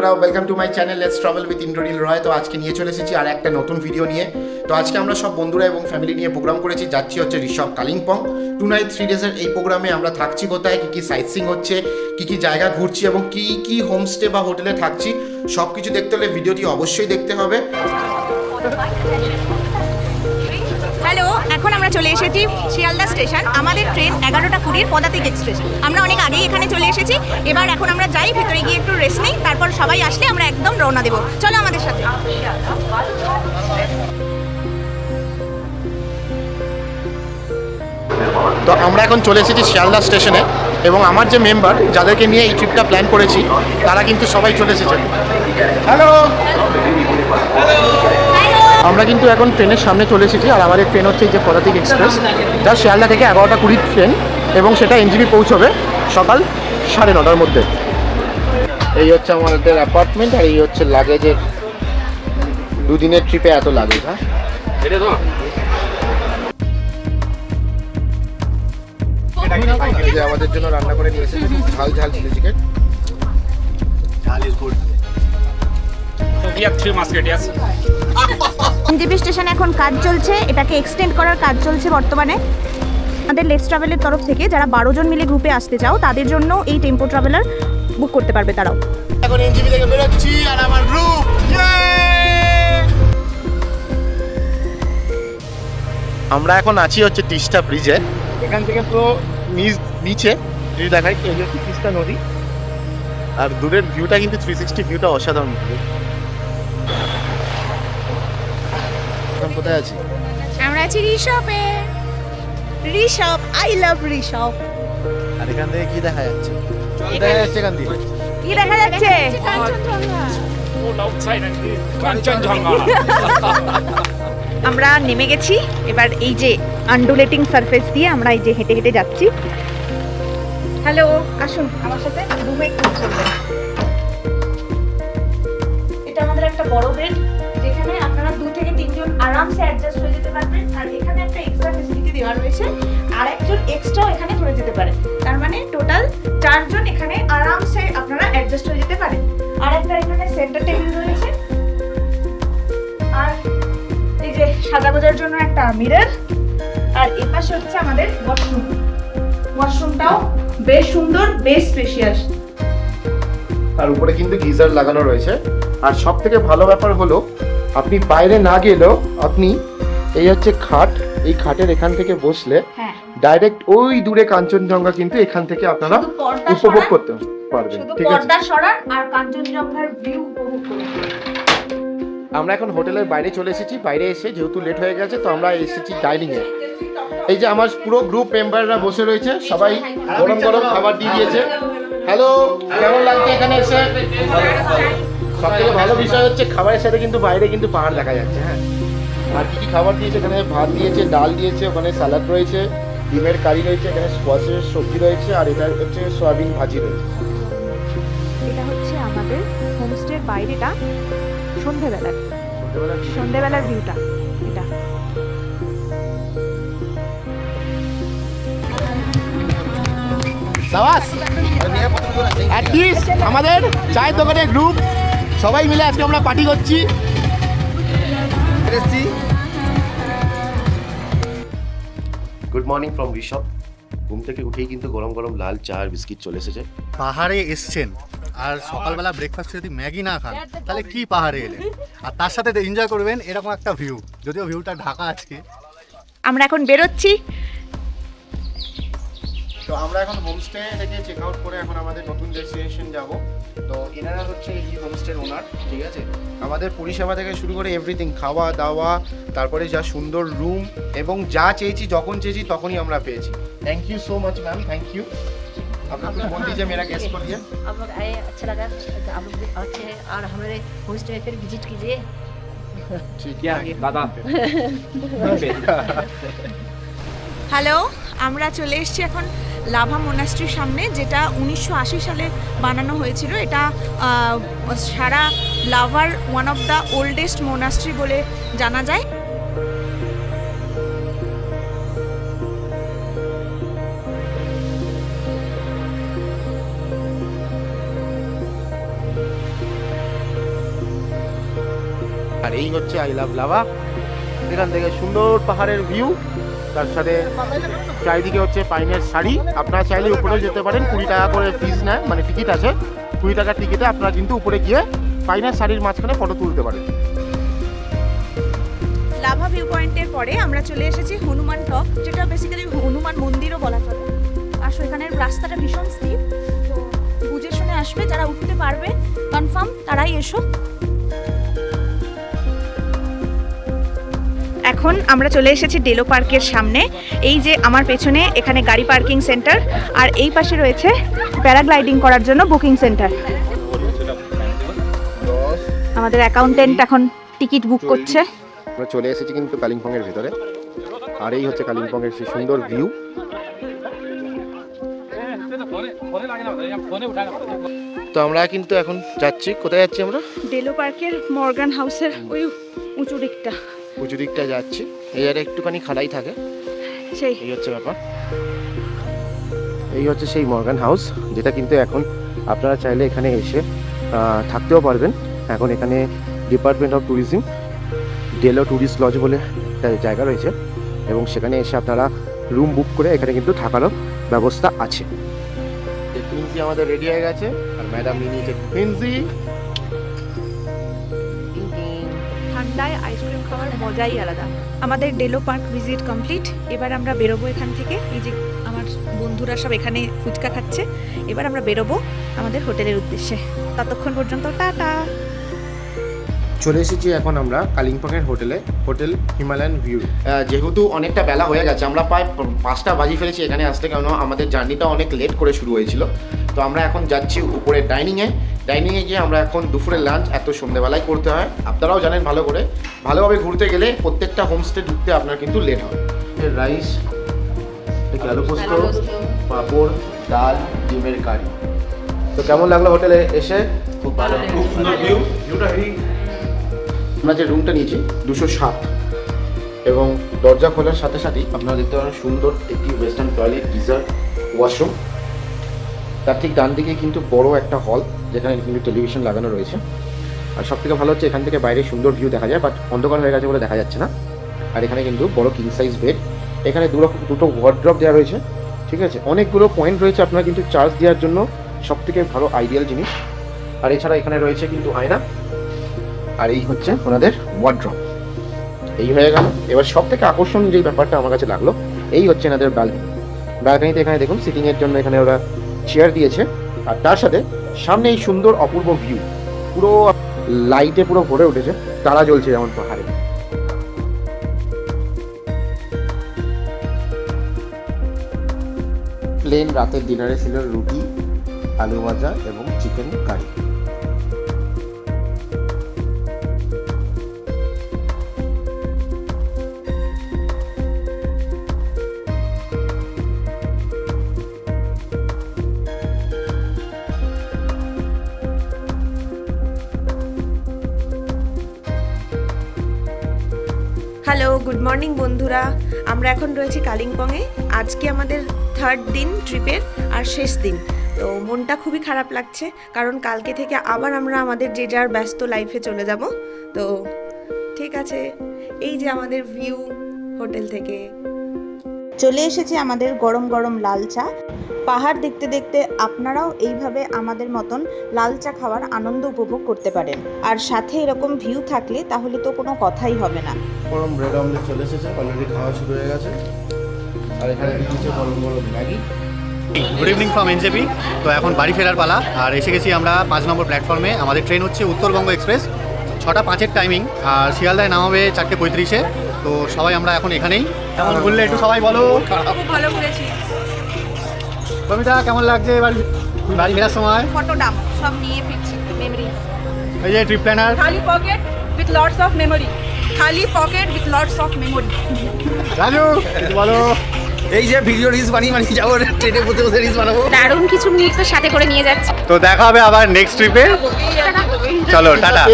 বন্ধুরা, welcome to my channel let's travel with Indranil Roy. তো আজকে নিয়ে চলে এসেছি আর একটা নতুন ভিডিও নিয়ে। তো আজকে আমরা সব বন্ধুরা এবং ফ্যামিলি নিয়ে প্রোগ্রাম করেছি, যাচ্ছি হচ্ছে ঋষভ কালিম্পং 2 নাইট 3 ডেজের এই প্রোগ্রামে। আমরা থাকছি কোথায়, কী কী সাইট সিইং হচ্ছে, কী কী জায়গা ঘুরছি এবং কী কী হোমস্টে বা হোটেলে থাকছি, সব কিছু দেখতে হলে ভিডিওটি অবশ্যই দেখতে হবে। হ্যালো, এখন আমরা চলে এসেছি শিয়ালদা স্টেশন। আমাদের ট্রেন 11টা 20 পদাতিক এক্সপ্রেস। আমরা অনেক আগেই এখানে চলে এসেছি। এবার এখন আমরা যাই ভেতরে গিয়ে একটু রেস্ট নিই, তারপর সবাই আসলে আমরা একদম রওনা দেবো। চলো আমাদের সাথে। তো আমরা এখন চলে এসেছি শিয়ালদা স্টেশনে এবং আমার যে মেম্বার যাদেরকে নিয়ে এই ট্রিপটা প্ল্যান করেছি তারা কিন্তু সবাই চলে এসেছেন। হ্যালো, আমরা কিন্তু এখন ট্রেনের সামনে চলে এসেছি আর আমাদের ট্রেন হচ্ছে এই যে পদাতিক এক্সপ্রেস, যা শিয়ালদা থেকে 11টা 20 ট্রেন এবং সেটা এনজিবি পৌঁছবে সকাল 9:30টার মধ্যে। এই হচ্ছে আমাদের অ্যাপার্টমেন্ট আর এই হচ্ছে লাগেজের, দুদিনের ট্রিপে এত লাগেজ। হ্যাঁ, এই যে আমাদের জন্য রান্না করে নিয়ে এসেছে ঝাল ঝাল চিলি চিকেন। এনজেপি স্টেশনে এখন কাজ চলছে, এটাকে এক্সটেন্ড করার কাজ চলছে বর্তমানে। আমাদের লেটস ট্রাভেলের তরফ থেকে যারা 12 জন মিলে গ্রুপে আসতে চাও তাদের জন্য এই টেম্পো ট্রাভেলার বুক করতে পারবে তারাও। এখন এনজিবি থেকে বেরোচ্ছি আর আমার গ্রুপ। আমরা এখন আছি হচ্ছে তিস্তা ব্রিজে। এখান থেকে পুরো নিচে যদি দেখাই এই হচ্ছে তিস্তা নদী আর দূরের ভিউটা কিন্তু 360 ভিউটা অসাধারণ। এখন কোথায় আছি? আমরা আছি ঋষভে। Rishop, I love Rishop. আর এখান থেকে কি দেখা যাচ্ছে? দেখা যাচ্ছে এখান থেকে কি দেখা যাচ্ছে? আমরা নেমে গেছি। এবার এই যে আন্ডুলেটিং সারফেস দিয়ে আমরা এই যে হেঁটে হেঁটে যাচ্ছি। হ্যালো, আসুন আমার সাথে রুমে ট্যুর করবেন। এটা আমাদের একটা বড় বেড, যেখানে আপনারা 2 থেকে 3 জন আরামসে অ্যাডজাস্ট হয়ে যেতে পারবেন। আর এখানে একটা এক্সট্রা ফ্যাসিলিটি দেওয়া রয়েছে, আর একজন এক্সট্রাও এখানে ধরে যেতে পারে। তার মানে টোটাল 4 জন এখানে আরামসে আপনারা অ্যাডজাস্ট হয়ে যেতে পারেন। আর একটা এখানে সেন্টার টেবিল রয়েছে, আর এই যে সাদা গোজার জন্য একটা মিরর, আর এপাশে হচ্ছে আমাদের ওয়াশরুম। ওয়াশরুমটাও বেশ সুন্দর, বেশ স্পেশিয়াস। আর উপরে কিন্তু গিজার লাগানো রয়েছে। আর সব থেকে ভালো ব্যাপার হলো আপনি বাইরে না গেলেও আপনি এই হচ্ছে খাট, এই খাটের এখান থেকে বসলে ডাইরেক্ট ওই দূরে কাঞ্চনজঙ্ঘা কিন্তু এখান থেকে আপনারা উপভোগ করতে পারবেন। ঠিক আছে, পর্দা সরান আর কাঞ্চনজঙ্ঘার ভিউ উপভোগ করুন। আমরা এখন হোটেলের বাইরে চলে এসেছি। বাইরে এসে যেহেতু লেট হয়ে গেছে তো আমরা এসেছি ডাইনিং এ। এই যে আমার পুরো গ্রুপ মেম্বাররা বসে রয়েছে, সবাই গরম গরম খাবার দিয়ে দিয়েছে। হ্যালো, কেমন লাগছে এখানে এসে? সব থেকে ভালো বিষয় হচ্ছে খাবারের সাথে কিন্তু বাইরে কিন্তু পাহাড় দেখা যাচ্ছে। হ্যাঁ, আর কি কি খাবার দিয়েছে? এখানে ভাত দিয়েছে, ডাল দিয়েছে, ওখানে স্যালাড রয়েছে, ডিমের কারি রয়েছে, এখানে স্কোয়াশের সবজি রয়েছে, আর এটা হচ্ছে সয়াবিন ভাজি রয়েছে। এটা হচ্ছে আমাদের হোমস্টের বাইরেটা, সন্ধ্যেবেলার ভিউটা এটা। আমাদের চায়ের দোকানের গ্রুপ সবাই মিলে আজকে আমরা পার্টি করছি। Good morning from Rishabh. ঘুম থেকে উঠেই কিন্তু গরম গরম লাল চা আর বিস্কিট চলে এসেছে। পাহাড়ে এসছেন আর সকালবেলা ব্রেকফাস্টে যদি ম্যাগি না খান তাহলে কি পাহাড়ে এলেন? আর তার সাথে এনজয় করবেন এরকম একটা ভিউ, যদিও ভিউটা ঢাকা আছে। আমরা এখন বেরোচ্ছি। তো আমরা এখন হোমস্টে থেকে চেক আউট করে এখন আমাদের নতুন ডেস্টিনেশন যাব। তো এনারা হচ্ছে এই হোমস্টের ওনার। ঠিক আছে, আমাদের পরিষেবা থেকে শুরু করে এভরিথিং, খাওয়া দাওয়া, তারপরে যা সুন্দর রুম এবং যা চেয়েছি যখন চেয়েছি তখনই আমরা পেয়েছি। Thank you so much ma'am, thank you. आप लोग कुछ बोल दीजिए मेरा गेस्ट को लिए। आप लोग आए, अच्छा लगा। आप लोग भी अच्छे हैं और हमारे होमस्टे में फिर विजिट कीजिए। ठीक है दादा। হ্যালো, আমরা চলে এসেছি এখন লাভা মোনাস্ট্রির সামনে, যেটা 1980 সালে বানানো হয়েছিল। এটা সারা লাভার one of the oldest monastery বলে জানা যায়। এই হচ্ছে আই লাভ লাভা। এখান থেকে সুন্দর পাহাড়ের ভিউ, তার সাথে চারিদিকে হচ্ছে পাইনের শাড়ি। আপনারা চাইলে উপরে যেতে পারেন, 20 টাকা করে ফিস নেয়, মানে টিকিট আছে। 20 টাকার টিকিটে আপনারা কিন্তু উপরে গিয়ে পাইনের শাড়ির মাঝখানে ফটো তুলতে পারেন। লাভা ভিউ পয়েন্টের পরে আমরা চলে এসেছি হনুমান টপ, যেটা বেসিক্যালি হনুমান মন্দিরও বলা চলে। আর সেখানের রাস্তাটা ভীষণ স্টিপ, তো বুঝে শুনে আসবে, যারা উঠতে পারবে কনফার্ম তারাই এসো। এখন আমরা চলে এসেছি ডেলো পার্কের সামনে। এই যে আমার পেছনে এখানে গাড়ি পার্কিং সেন্টার, আর এই পাশে রয়েছে প্যারাগ্লাইডিং করার জন্য বুকিং সেন্টার। আমাদের অ্যাকাউন্টেন্ট এখন টিকিট বুক করছে। আমরা চলে এসেছি কিন্তু কালিম্পংয়ের ভিতরে, আর এই হচ্ছে কালিম্পংয়ের সেই সুন্দর ভিউ। তো আমরা কিন্তু এখন যাচ্ছি, কোথায় যাচ্ছি আমরা? ডেলো পার্কের মর্গান হাউসের ওই উঁচু দিকটা, উঁচু দিকটা যাচ্ছি। এই আর একটুখানি খাড়াই থাকে, সেই এই হচ্ছে ব্যাপার। এই হচ্ছে সেই মর্গান হাউস, যেটা কিন্তু এখন আপনারা চাইলে এখানে এসে থাকতেও পারবেন। এখন এখানে department of tourism Deolo tourist lodge বলে একটা জায়গা রয়েছে, এবং সেখানে এসে আপনারা রুম বুক করে এখানে কিন্তু থাকারও ব্যবস্থা আছে। কুইন্সি আমাদের রেডি হয়ে গেছে, আর ম্যাডাম নিয়ে নিয়েছে কুইন্সি। ঠান্ডায় আইসক্রিম খাওয়ার মজাই আলাদা। আমাদের ডেলো পার্ক ভিজিট কমপ্লিট। এবার আমরা বেরোবো এখান থেকে। এই যে আমার বন্ধুরা সব এখানে ফুচকা খাচ্ছে। এবার আমরা বেরোবো আমাদের হোটেলের উদ্দেশ্যে। ততক্ষণ পর্যন্ত টাটা। চলে এসেছি এখন আমরা কালিম্পংয়ের হোটেলে, হোটেল হিমালয়ান ভিউ। যেহেতু অনেকটা বেলা হয়ে গেছে, আমরা প্রায় 5টা বাজি ফেলেছি এখানে আসতে, কারণ আমাদের জার্নিটা অনেক লেট করে শুরু হয়েছিল। তো আমরা এখন যাচ্ছি উপরে ডাইনিংয়ে গিয়ে আমরা এখন দুপুরের লাঞ্চ এত সন্ধ্যেবেলায় করতে হয়। আপনারাও জানেন ভালো করে, ভালোভাবে ঘুরতে গেলে প্রত্যেকটা হোমস্টে ঢুকতে আপনার কিন্তু লেট হয়। রাইস, আলু পোস্ত, পাঁপড়, ডাল, ডিমের কারি। তো কেমন লাগলো হোটেলে এসে? খুব ভালো, খুব সুন্দর ভিউটা। আমরা যে রুমটা নিয়েছি 207, এবং দরজা খোলার সাথে সাথেই আপনারা দেখতে পারেন সুন্দর একটি ওয়েস্টার্ন টয়লেট, গিজার, ওয়াশরুম। তার ঠিক ডান দিকে কিন্তু বড় একটা হল, যেখানে কিন্তু টেলিভিশন লাগানো রয়েছে। আর সব থেকে ভালো হচ্ছে এখান থেকে বাইরে সুন্দর ভিউ দেখা যায়, বাট অন্ধকার হয়ে গেছে বলে দেখা যাচ্ছে না। আর এখানে কিন্তু বড় কিং সাইজ বেড, এখানে দুটো ওয়ার্ড্রপ দেওয়া রয়েছে, ঠিক আছে। অনেকগুলো পয়েন্ট রয়েছে আপনারা কিন্তু চার্জ দেওয়ার জন্য, সব থেকে ভালো আইডিয়াল জিনিস। আর এছাড়া এখানে রয়েছে কিন্তু আয়না, আর এই হচ্ছে ওনাদের ওয়ার্ড্রপ। এই হয়ে গেল। এবার সব থেকে আকর্ষণ যে ব্যাপারটা আমার কাছে লাগলো, এই হচ্ছে এনাদের ব্যালকনিতে এখানে দেখুন সিটিংয়ের জন্য এখানে ওরা চেয়ার দিয়েছে, আর তার সাথে সামনে এই সুন্দর অপূর্ব ভিউ, পুরো লাইটে পুরো ভরে উঠেছে, তারা জ্বলছে যেমন পাহাড়ে। প্লেন রাতের ডিনারে ছিল রুটি, আলু ভাজা এবং chicken curry. Hello, good morning বন্ধুরা। আমরা এখন রয়েছি কালিম্পংয়ে। আজকে আমাদের 3rd দিন ট্রিপের আর শেষ দিন। তো মনটা খুবই খারাপ লাগছে, কারণ কালকে থেকে আবার আমরা আমাদের যে যার ব্যস্ত লাইফে চলে যাব। তো ঠিক আছে, এই যে আমাদের ভিউ হোটেল থেকে। চলে এসেছে আমাদের গরম গরম লাল চা। পাহাড় দেখতে দেখতে আপনারাও এইভাবে আমাদের মতন লাল চা খাওয়ার আনন্দ উপভোগ করতে পারেন। আর সাথে এরকম ভিউ থাকলে তাহলে তো কোনো কথাই হবে না। গরম ব্রেড অমলেট চলে এসেছে, অলরেডি খাওয়া শুরু হয়ে গেছে। আর এখানে দিচ্ছে গরম গরম Maggi. Good evening from NJP. তো এখন বাড়ি ফেরার পালা, আর এসে গেছি আমরা 5 নম্বর প্ল্যাটফর্মে। আমাদের ট্রেন হচ্ছে উত্তরবঙ্গ এক্সপ্রেস, 6টা 5-এর টাইমিং, আর শিয়ালদায় নামাবে 4টে 35-এ। তো সবাই আমরা এখন এখানেই। কেমন ঘুরলে একটু সবাই বলো। খুব ভালো ঘুরেছি। কবিতা কেমন লাগছে বাড়ি ফেরার সময়? ফটো ডাম সব নিয়ে ফিরছি, মেমরি। এই যে ট্রিপ প্ল্যানার, খালি pocket with lots of memory, খালি pocket with lots of memory. Raju কিছু বলো। এই যে ভিডিও রিলস বানিয়ে যাবো, ট্রেনে বসে বসে রিলস বানাবো। দারুণ কিছু মিক্সের সাথে করে নিয়ে যাচ্ছে। তো দেখা হবে আবার নেক্সট ট্রিপে। চলো টাটা।